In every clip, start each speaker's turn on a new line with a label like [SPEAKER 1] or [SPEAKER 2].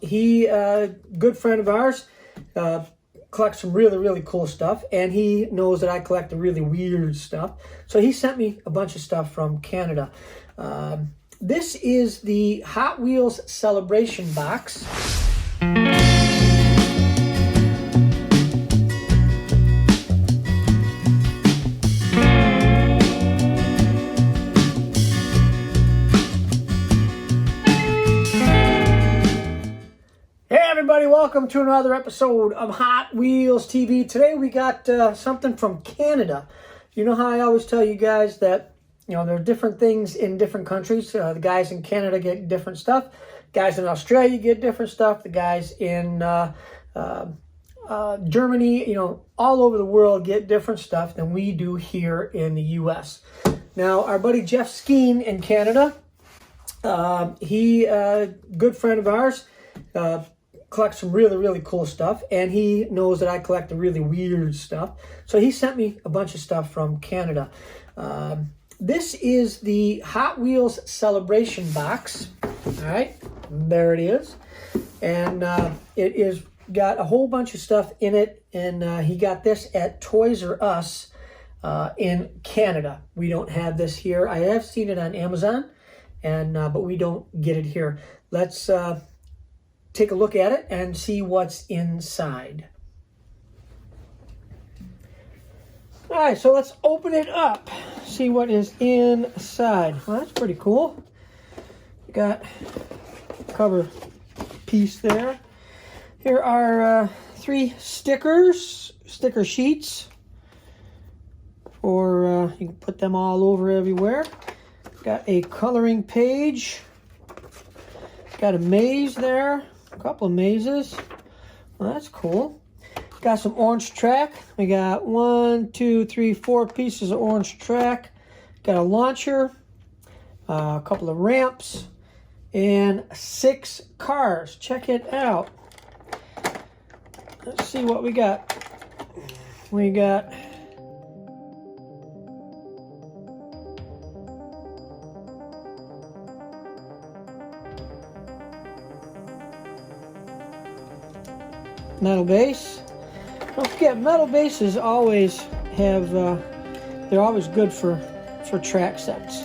[SPEAKER 1] He, good friend of ours, collects some really, really cool stuff, and he knows that I collect the really weird stuff. So he sent me a bunch of stuff from Canada. This is the Hot Wheels Celebration Box. Everybody, welcome to another episode of Hot Wheels TV. Today we got something from Canada. You know how I always tell you guys that, you know, there are different things in different countries. The guys in Canada get different stuff. Guys in Australia get different stuff. The guys in Germany, you know, all over the world get different stuff than we do here in the U.S. Now, our buddy Jeff Skeen in Canada, he, good friend of ours, collects some really, really cool stuff, and he knows that I collect the really weird stuff. So he sent me a bunch of stuff from Canada. This is the Hot Wheels Celebration Box. All right, there it is. And it is got a whole bunch of stuff in it, and he got this at Toys R Us in Canada. We don't have this here. I have seen it on Amazon, and but we don't get it here. Let's take a look at it and see what's inside. All right, so let's open it up, see what is inside. Well, that's pretty cool. Got a cover piece there. Here are 3 sticker sheets, or you can put them all over everywhere. Got a coloring page. Got a maze there. A couple of mazes. Well, that's cool. Got some orange track. We got 1, 2, 3, 4 pieces of orange track. Got a launcher, a couple of ramps, and 6 cars. Check it out. Let's see what we got. We got metal base. Don't forget, metal bases always have, they're always good for track sets.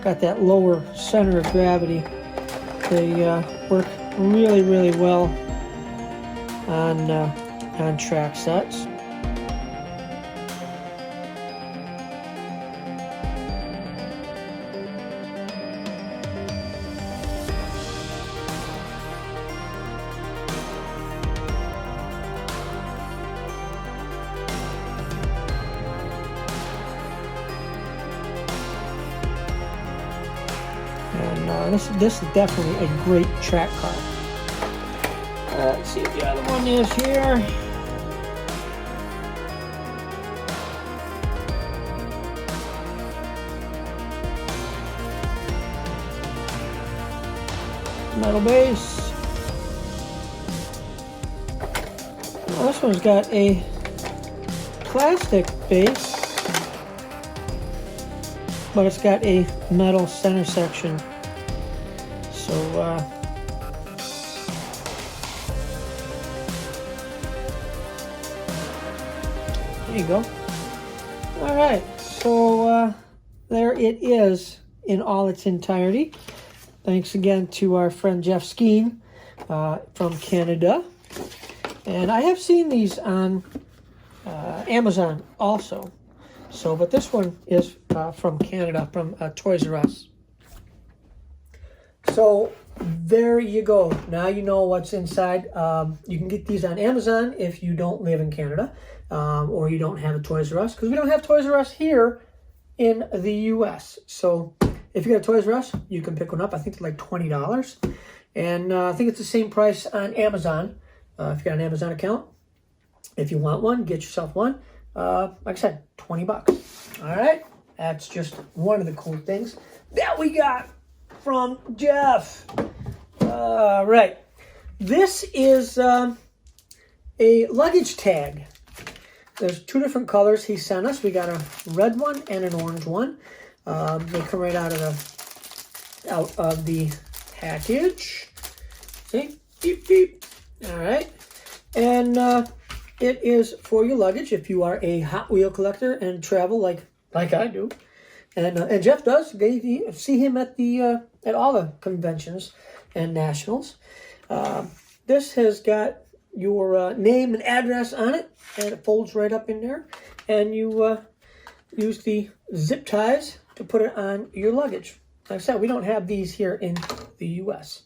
[SPEAKER 1] Got that lower center of gravity. They work really, really well on track sets. And this is definitely a great track car. Let's see what the other one is here. Metal base. Well, this one's got a plastic base, but it's got a metal center section. So there you go. All right, so there it is in all its entirety. Thanks again to our friend Jeff Skeen from Canada. And I have seen these on Amazon also. So, but this one is from Canada, from Toys R Us. So there you go. Now you know what's inside. You can get these on Amazon if you don't live in Canada, or you don't have a Toys R Us, because we don't have Toys R Us here in the U.S. So if you got a Toys R Us, you can pick one up. I think it's like $20. And I think it's the same price on Amazon if you got an Amazon account. If you want one, get yourself one. Like I said, $20. All right. That's just one of the cool things that we got from Jeff. Right. This is a luggage tag. there's 2 different colors he sent us. We got a red one and an orange one. They come right out of the package. See? Beep, beep. All right. And it is for your luggage if you are a Hot Wheel collector and travel like I do. And Jeff does. You see him at all the conventions and nationals. This has got your name and address on it, and it folds right up in there. And you use the zip ties to put it on your luggage. Like I said, we don't have these here in the U.S.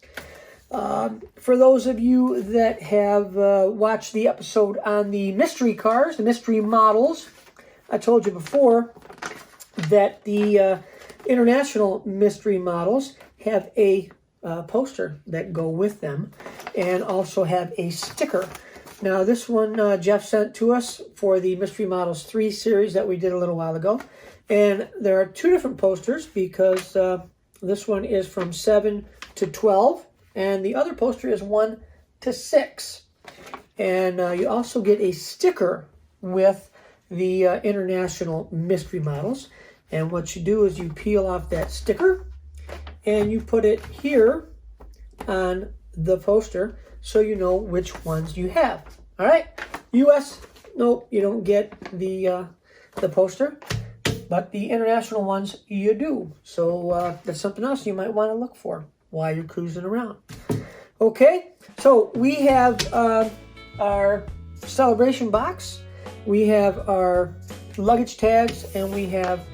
[SPEAKER 1] For those of you that have watched the episode on the mystery cars, the mystery models, I told you before that the international mystery models have a poster that go with them and also have a sticker. Now this one Jeff sent to us for the Mystery Models 3 series that we did a little while ago. And there are 2 different posters because this one is from 7 to 12 and the other poster is 1 to 6. And you also get a sticker with the international mystery models. And what you do is you peel off that sticker and you put it here on the poster so you know which ones you have. All right, U.S., nope, you don't get the poster, but the international ones you do. So that's something else you might want to look for while you're cruising around. Okay, so we have our celebration box, we have our luggage tags, and we have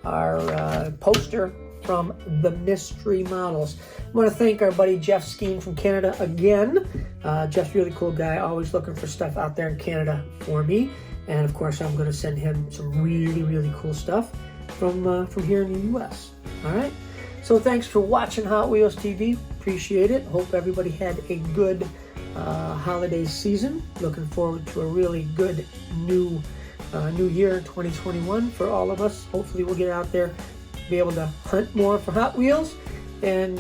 [SPEAKER 1] our poster from the mystery models. I want to thank our buddy Jeff Skeen from Canada again. Jeff's a really cool guy, always looking for stuff out there in Canada for me. And of course, I'm going to send him some really, really cool stuff from here in the U.S. All right. So thanks for watching Hot Wheels TV. Appreciate it. Hope everybody had a good holiday season. Looking forward to a really good new year 2021 for all of us. Hopefully we'll get out there, be able to hunt more for Hot Wheels, and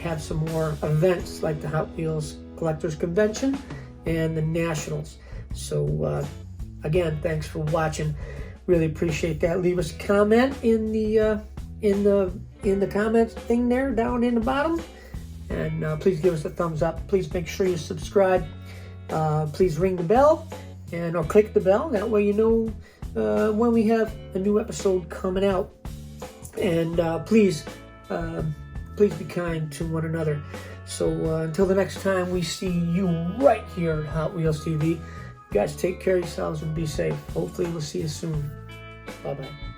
[SPEAKER 1] have some more events like the Hot Wheels Collectors Convention and the Nationals. So again, thanks for watching. Really appreciate that. Leave us a comment in the comments thing there down in the bottom, and please give us a thumbs up. Please make sure you subscribe. Please ring the bell or click the bell. That way you know when we have a new episode coming out. And please be kind to one another. So until the next time we see you right here at Hot Wheels TV, you guys take care of yourselves and be safe. Hopefully we'll see you soon. Bye-bye.